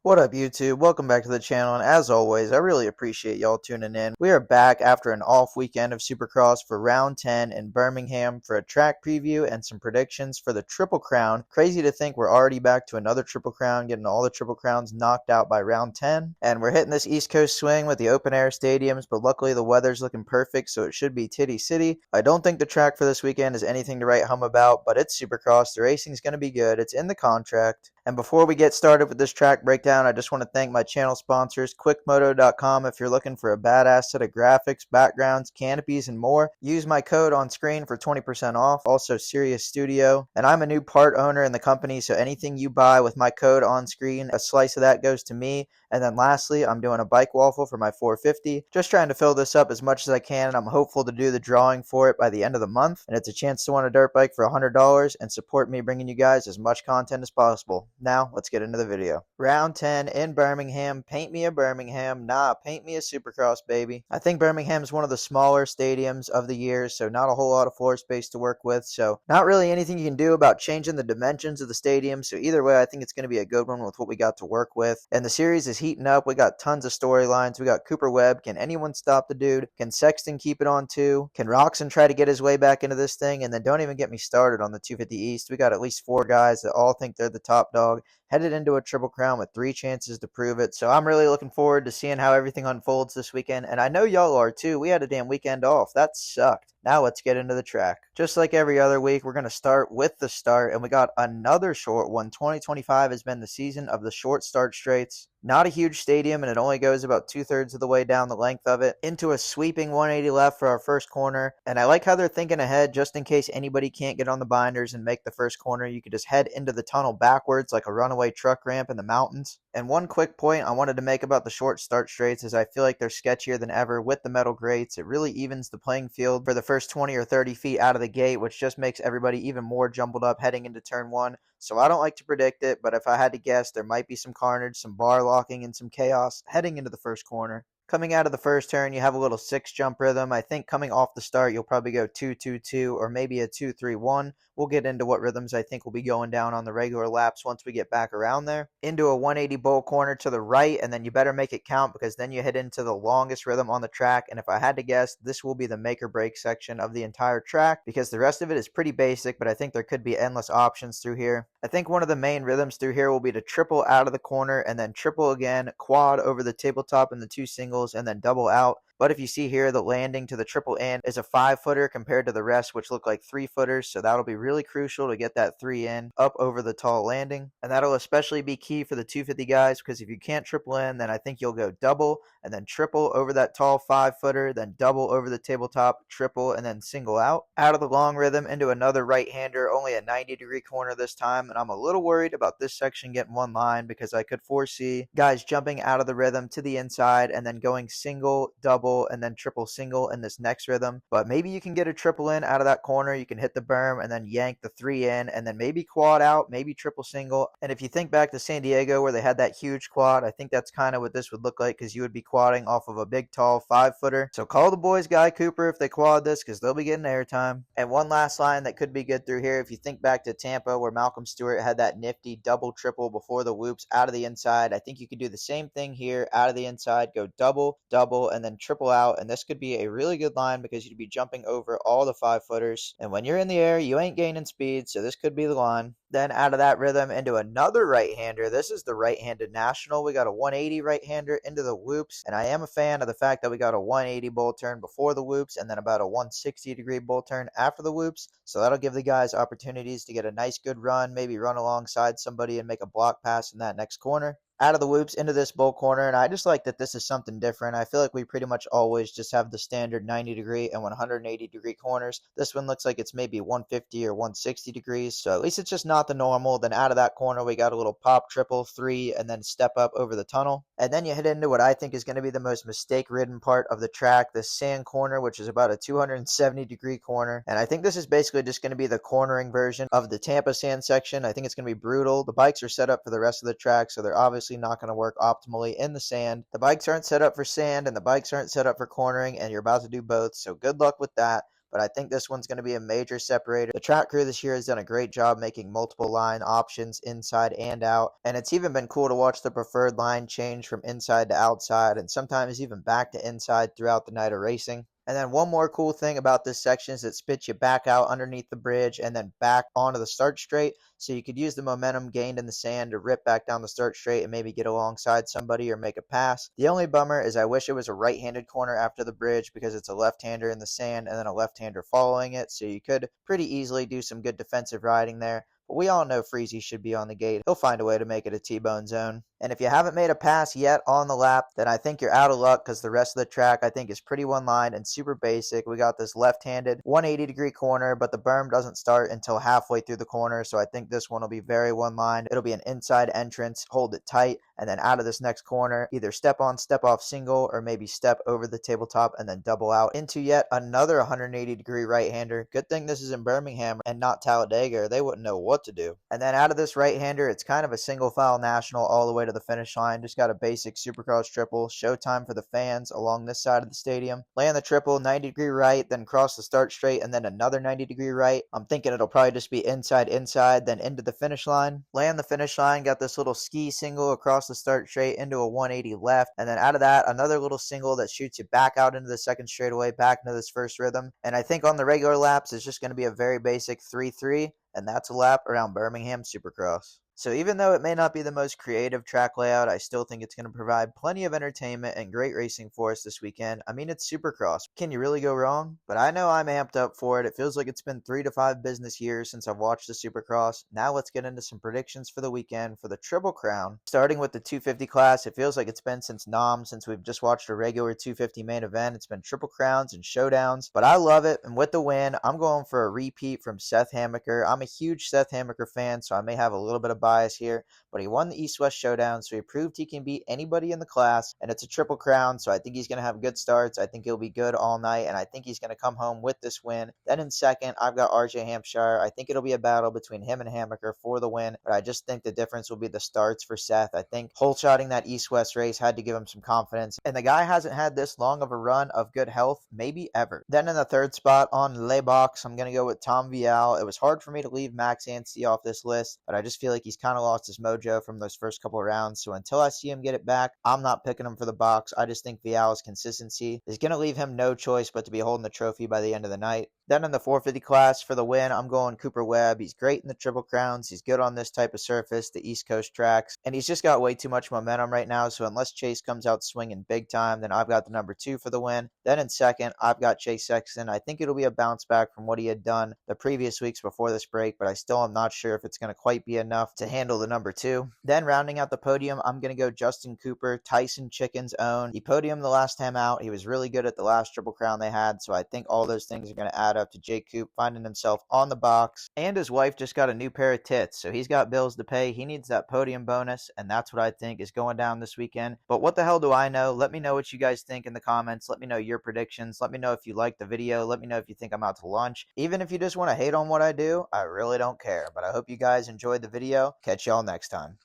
What up, YouTube? Welcome back to the channel, and as always, I really appreciate y'all tuning in. We are back after an off weekend of Supercross for round 10 in Birmingham for a track preview and some predictions for the Triple Crown. Crazy to think we're already back to another Triple Crown, getting all the Triple Crowns knocked out by round 10. And we're hitting this East Coast swing with the open air stadiums, but luckily the weather's looking perfect, so it should be Titty City. I don't think the track for this weekend is anything to write home about, but it's Supercross. The racing's going to be good. It's in the contract. And before we get started with this track breakdown, I just want to thank my channel sponsors, QuickMoto.com. If you're looking for a badass set of graphics, backgrounds, canopies, and more, use my code on screen for 20% off. Also, Sirius Studio. And I'm a new part owner in the company, so anything you buy with my code on screen, a slice of that goes to me. And then lastly, I'm doing a bike waffle for my 450. Just trying to fill this up as much as I can, and I'm hopeful to do the drawing for it by the end of the month. And it's a chance to win a dirt bike for $100 and support me bringing you guys as much content as possible. Now, let's get into the video. Round 10 in Birmingham. Paint me a Birmingham. Nah, paint me a Supercross, baby. I think Birmingham's one of the smaller stadiums of the year, so not a whole lot of floor space to work with. So not really anything you can do about changing the dimensions of the stadium. So either way, I think it's going to be a good one with what we got to work with. And the series is heating up. We got tons of storylines. We got Cooper Webb. Can anyone stop the dude? Can Sexton keep it on two? Can Roxon try to get his way back into this thing? And then don't even get me started on the 250 East. We got at least 4 guys that all think they're the top dog, headed into a Triple Crown with 3 chances to prove it. So I'm really looking forward to seeing how everything unfolds this weekend. And I know y'all are too. We had a damn weekend off. That sucked. Now let's get into the track. Just like every other week, we're going to start with the start, and we got another short one. 2025 has been the season of the short start straights. Not a huge stadium, and it only goes about 2/3 of the way down the length of it. Into a sweeping 180 left for our first corner. And I like how they're thinking ahead just in case anybody can't get on the binders and make the first corner. You could just head into the tunnel backwards like a runaway truck ramp in the mountains. And one quick point I wanted to make about the short start straights is I feel like they're sketchier than ever with the metal grates. It really evens the playing field for the first 20 or 30 feet out of the gate, which just makes everybody even more jumbled up heading into turn 1. So I don't like to predict it, but if I had to guess, there might be some carnage, some bar locking, and some chaos heading into the first corner. Coming out of the first turn, you have a little 6-jump rhythm. I think coming off the start, you'll probably go 2-2-2 or maybe a 2-3-1. We'll get into what rhythms I think will be going down on the regular laps once we get back around there. Into a 180 bowl corner to the right, and then you better make it count because then you head into the longest rhythm on the track. And if I had to guess, this will be the make or break section of the entire track because the rest of it is pretty basic, but I think there could be endless options through here. I think one of the main rhythms through here will be to triple out of the corner and then triple again, quad over the tabletop in the 2 singles, and then double out. But if you see here, the landing to the triple in is a 5-footer compared to the rest, which look like 3-footers. So that'll be really crucial to get that 3 in up over the tall landing. And that'll especially be key for the 250 guys because if you can't triple in, then I think you'll go double and then triple over that tall 5-footer, then double over the tabletop, triple, and then single out. Out of the long rhythm into another right-hander, only a 90-degree corner this time. And I'm a little worried about this section getting one line because I could foresee guys jumping out of the rhythm to the inside and then going single, double, and then triple single in this next rhythm. But maybe you can get a triple in out of that corner. You can hit the berm and then yank the 3 in and then maybe quad out, maybe triple single. And if you think back to San Diego where they had that huge quad, I think that's kind of what this would look like because you would be quadding off of a big tall 5-footer. So call the boys Guy Cooper if they quad this because they'll be getting airtime. And one last line that could be good through here. If you think back to Tampa where Malcolm Stewart had that nifty double triple before the whoops out of the inside, I think you could do the same thing here out of the inside, go double, double, and then triple out, and this could be a really good line because you'd be jumping over all the 5-footers, and when you're in the air you ain't gaining speed, so this could be the line. Then out of that rhythm into another right-hander. This is the right-handed national. We got a 180 right-hander into the whoops, and I am a fan of the fact that we got a 180 bull turn before the whoops and then about a 160-degree bull turn after the whoops, so that'll give the guys opportunities to get a nice good run, maybe run alongside somebody and make a block pass in that next corner. Out of the whoops into this bull corner, and I just like that this is something different. I feel like we pretty much always just have the standard 90-degree and 180-degree corners. This one looks like it's maybe 150 or 160 degrees, so at least it's just not the normal. Then out of that corner, we got a little pop triple 3 and then step up over the tunnel. And then you head into what I think is going to be the most mistake-ridden part of the track, the sand corner, which is about a 270-degree corner. And I think this is basically just going to be the cornering version of the Tampa sand section. I think it's going to be brutal. The bikes are set up for the rest of the track, so they're obviously not going to work optimally in the sand. The bikes aren't set up for sand and the bikes aren't set up for cornering, and you're about to do both, so good luck with that. but I think this one's going to be a major separator. The track crew this year has done a great job making multiple line options inside and out, and it's even been cool to watch the preferred line change from inside to outside and sometimes even back to inside throughout the night of racing. And then one more cool thing about this section is it spits you back out underneath the bridge and then back onto the start straight. So you could use the momentum gained in the sand to rip back down the start straight and maybe get alongside somebody or make a pass. The only bummer is I wish it was a right-handed corner after the bridge because it's a left-hander in the sand and then a left-hander following it. So you could pretty easily do some good defensive riding there. But we all know Freezy should be on the gate. He'll find a way to make it a T-bone zone. And if you haven't made a pass yet on the lap, then I think you're out of luck because the rest of the track I think is pretty one line and super basic. We got this left-handed 180-degree corner, but the berm doesn't start until halfway through the corner, so I think this one will be very one line. It'll be an inside entrance, hold it tight, and then out of this next corner, either step on, step off single, or maybe step over the tabletop and then double out into yet another 180-degree right-hander. Good thing this is in Birmingham and not Talladega, or they wouldn't know what to do. And then out of this right-hander, it's kind of a single file national all the way to the finish line. Just got a basic Supercross triple, showtime for the fans along this side of the stadium. Land the triple, 90-degree right, then cross the start straight, and then another 90-degree right. I'm thinking it'll probably just be inside, then into the finish line. Land the finish line, got this little ski single across the start straight into a 180 left, and then out of that, another little single that shoots you back out into the second straightaway, back into this first rhythm. And I think on the regular laps, it's just going to be a very basic 3-3, and that's a lap around Birmingham Supercross. So even though it may not be the most creative track layout, I still think it's going to provide plenty of entertainment and great racing for us this weekend. I mean, it's Supercross. Can you really go wrong? But I know I'm amped up for it. It feels like it's been 3 to 5 business years since I've watched the Supercross. Now let's get into some predictions for the weekend for the Triple Crown. Starting with the 250 class, it feels like it's been since since we've just watched a regular 250 main event. It's been Triple Crowns and showdowns, but I love it. And with the win, I'm going for a repeat from Seth Hamaker. I'm a huge Seth Hamaker fan, so I may have a little bit of bias here, but he won the East-West Showdown, so he proved he can beat anybody in the class, and it's a Triple Crown, so I think he's going to have good starts. I think he'll be good all night, and I think he's going to come home with this win. Then in second, I've got RJ Hampshire. I think it'll be a battle between him and Hamaker for the win, but I just think the difference will be the starts for Seth. I think hole-shotting that East-West race had to give him some confidence, and the guy hasn't had this long of a run of good health, maybe ever. Then in the third spot on Le Box, I'm going to go with Tom Vial. It was hard for me to leave Max Anstie off this list, but I just feel like he's kind of lost his mojo from those first couple of rounds, so until I see him get it back, I'm not picking him for the box. I just think Vial's consistency is going to leave him no choice but to be holding the trophy by the end of the night. Then in the 450 class for the win, I'm going Cooper Webb. He's great in the Triple Crowns. He's good on this type of surface, the East Coast tracks, and he's just got way too much momentum right now, so unless Chase comes out swinging big time, then I've got the number 2 for the win. Then in second, I've got Chase Sexton. I think it'll be a bounce back from what he had done the previous weeks before this break, but I still am not sure if it's going to quite be enough to handle the number 2. Then rounding out the podium, I'm going to go Justin Cooper, Tyson Chicken's own. He podiumed the last time out. He was really good at the last Triple Crown they had, so I think all those things are going to add up to Jake Coop finding himself on the box. And his wife just got a new pair of tits, so he's got bills to pay. He needs that podium bonus, and that's what I think is going down this weekend. But what the hell do I know? Let me know what you guys think in the comments. Let me know your predictions. Let me know if you liked the video. Let me know if you think I'm out to lunch. Even if you just want to hate on what I do, I really don't care. But I hope you guys enjoyed the video. Catch y'all next time.